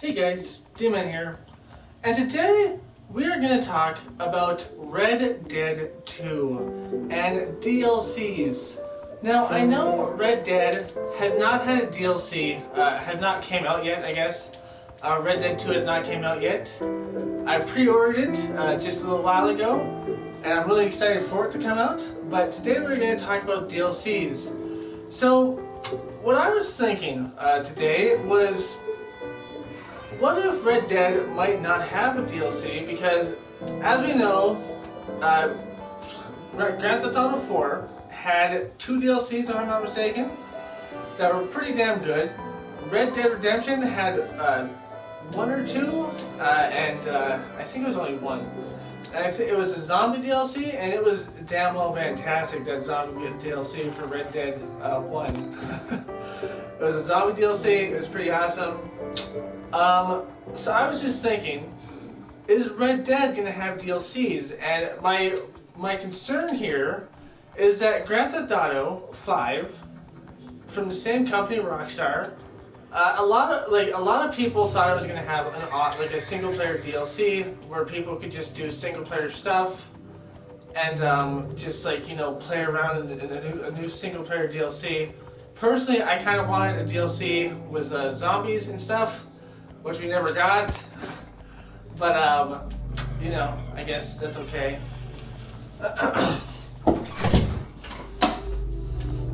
Hey guys, D-Man here, and today we are going to talk about Red Dead 2 and DLCs. Now I know Red Dead has not had a DLC, has not came out yet I guess. Red Dead 2 has not came out yet. I pre-ordered it just a little while ago, and I'm really excited for it to come out, but today we're going to talk about DLCs. So what I was thinking today was, what if Red Dead might not have a DLC? Because, as we know, Grand Theft Auto 4 had two DLCs, if I'm not mistaken, that were pretty damn good. Red Dead Redemption had one or two, and I think it was only one. And it was a zombie DLC, and it was damn well fantastic, that zombie DLC for Red Dead 1. It was a zombie DLC, it was pretty awesome. So I was just thinking, is Red Dead going to have DLCs? And my concern here is that Grand Theft Auto 5, from the same company, Rockstar, a lot of people thought it was going to have a single player DLC where people could just do single player stuff and just play around in a new single player DLC. Personally, I kind of wanted a DLC with zombies and stuff, which we never got, but I guess that's okay.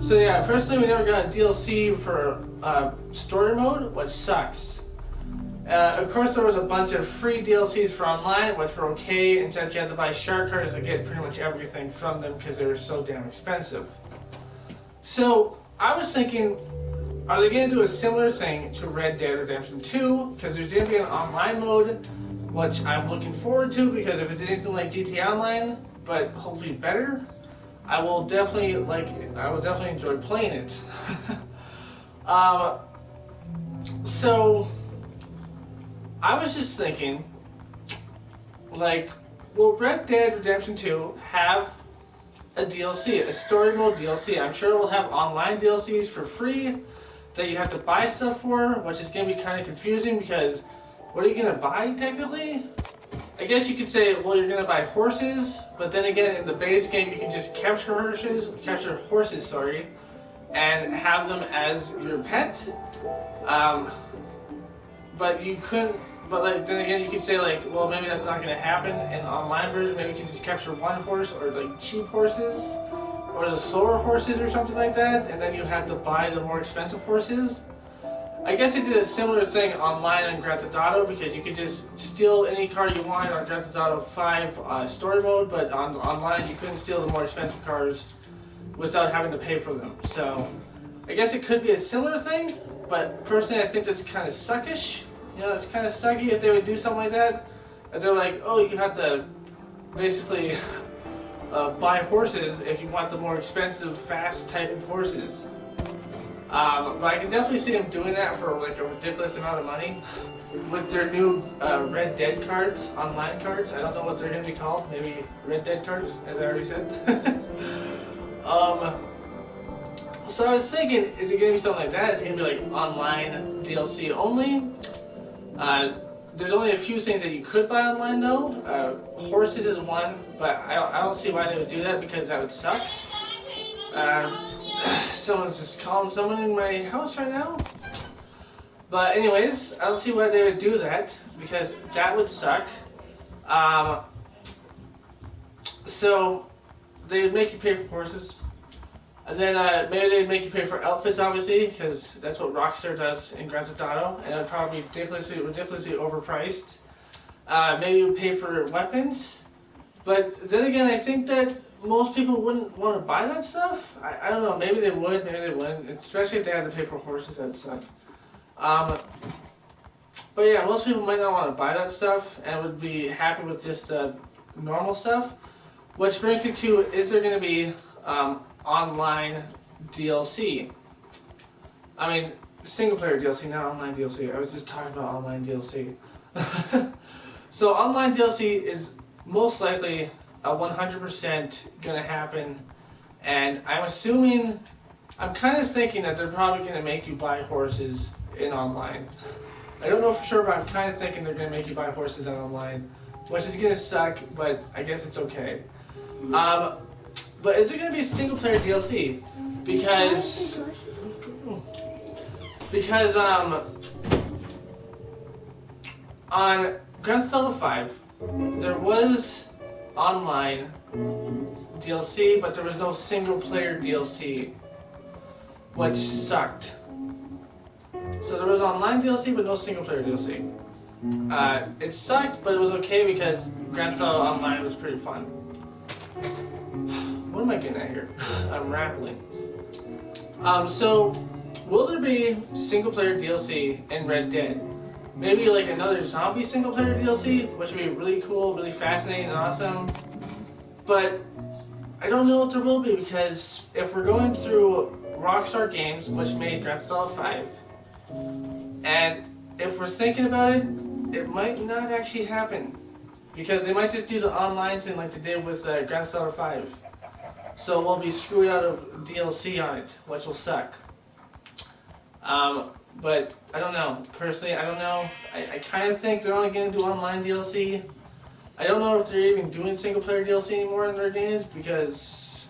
So yeah, personally we never got a DLC for story mode, which sucks. Of course there was a bunch of free DLCs for online, which were okay, except you had to buy shark cards to get pretty much everything from them because they were so damn expensive. So I was thinking, are they going to do a similar thing to Red Dead Redemption 2? Because there's going to be an online mode, which I'm looking forward to, because if it's anything like GTA Online, but hopefully better, I will definitely enjoy playing it. So I was just thinking, will Red Dead Redemption 2 have a DLC, a story mode DLC? I'm sure it will have online DLCs for free that you have to buy stuff for, which is going to be kind of confusing because what are you going to buy technically? I guess you could say, well, you're going to buy horses, but then again, in the base game, you can just capture horses, and have them as your pet. But you couldn't. But then again, you could say well, maybe that's not going to happen in the online version. Maybe you can just capture one horse, or cheap horses, or the slower horses, or something like that, and then you have to buy the more expensive horses. I guess they did a similar thing online on Grand Theft Auto, because you could just steal any car you want on Grand Theft Auto 5 story mode, but online you couldn't steal the more expensive cars without having to pay for them. So I guess it could be a similar thing, but personally I think that's kind of suckish. It's kind of sucky if they would do something like that. If they're like, oh, you have to basically buy horses if you want the more expensive, fast type of horses. But I can definitely see them doing that for a ridiculous amount of money with their new Red Dead cards, online cards. I don't know what they're going to be called. Maybe Red Dead cards, as I already said. So I was thinking, is it going to be something like that? Is it going to be online DLC only? There's only a few things that you could buy online though. Horses is one, but I don't see why they would do that, because that would suck. Someone's just calling someone in my house right now. But anyways, I don't see why they would do that, because that would suck. So they would make you pay for horses. And then maybe they'd make you pay for outfits, obviously, because that's what Rockstar does in Grand Theft Auto, and it would probably be ridiculously overpriced. Maybe you would pay for weapons, but then again, I think that most people wouldn't want to buy that stuff. I don't know, maybe they would, maybe they wouldn't, especially if they had to pay for horses, that would suck. But yeah, most people might not want to buy that stuff, and would be happy with just normal stuff. Which brings me to, is there going to be online DLC? I mean, single player DLC, not online DLC. I was just talking about online DLC. So online DLC is most likely 100% gonna happen, and I'm kind of thinking that they're probably gonna make you buy horses in online. I don't know for sure, but I'm kind of thinking they're gonna make you buy horses on online, which is gonna suck, but I guess it's okay. But is there gonna be single player DLC? Because on Grand Theft Auto 5 there was online DLC, but there was no single player DLC, which sucked. So there was online DLC, but no single player DLC. It sucked, but it was okay because Grand Theft Auto Online was pretty fun. What am I getting at here? I'm rambling. So will there be single player DLC in Red Dead? Maybe like another zombie single player DLC, which would be really cool, really fascinating, and awesome. But I don't know if there will be, because if we're going through Rockstar Games, which made Grand Theft Auto 5, and if we're thinking about it, it might not actually happen. Because they might just do the online thing like they did with Grand Theft Auto 5. So we'll be screwed out of DLC on it, which will suck. But I don't know. Personally, I don't know. I kind of think they're only going to do online DLC. I don't know if they're even doing single player DLC anymore in their games, because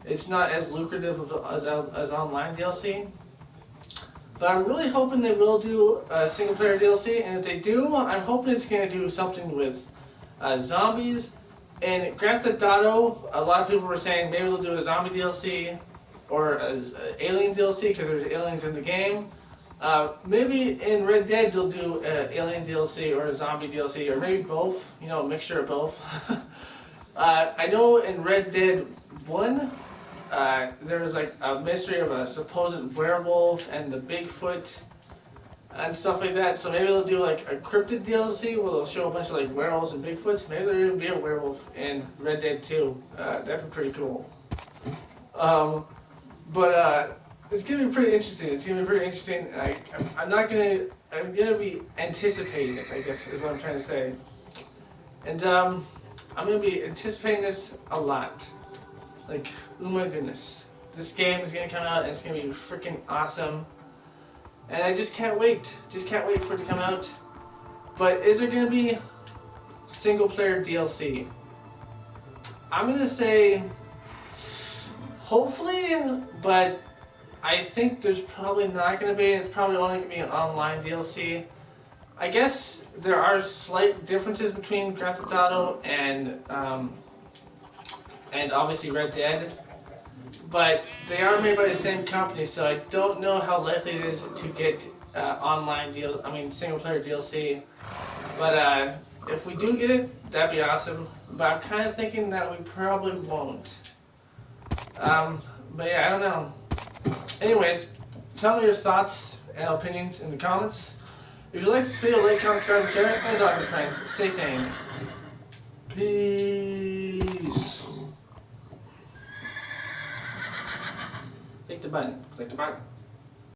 it's not as lucrative as online DLC. But I'm really hoping they will do a single player DLC, and if they do, I'm hoping it's going to do something with zombies. And Grand Theft Auto, a lot of people were saying maybe they'll do a zombie DLC or an alien DLC, because there's aliens in the game. Maybe in Red Dead they'll do an alien DLC or a zombie DLC, or maybe both, you know, a mixture of both. I know in Red Dead 1, there was like a mystery of a supposed werewolf and the Bigfoot and stuff like that. So maybe they'll do like a cryptid DLC where they'll show a bunch of like werewolves and Bigfoots. Maybe there'll even be a werewolf in Red Dead 2. That'd be pretty cool. But it's gonna be pretty interesting. It's gonna be pretty interesting. I'm gonna be anticipating it, I guess is what I'm trying to say. And I'm gonna be anticipating this a lot. Like, oh my goodness, this game is gonna come out and it's gonna be freaking awesome. And I just can't wait. Just can't wait for it to come out. But is there gonna be single player DLC? I'm gonna say hopefully, but I think there's probably not gonna be. It's probably only gonna be an online DLC. I guess there are slight differences between Grand Theft Auto and obviously Red Dead, but they are made by the same company, so I don't know how likely it is to get single player DLC. But if we do get it, that'd be awesome. But I'm kind of thinking that we probably won't. But yeah, I don't know. Anyways, tell me your thoughts and opinions in the comments. If you like this video, like, comment, subscribe, and share it. As always, friends, stay sane. Peace. Click the button. Click the button.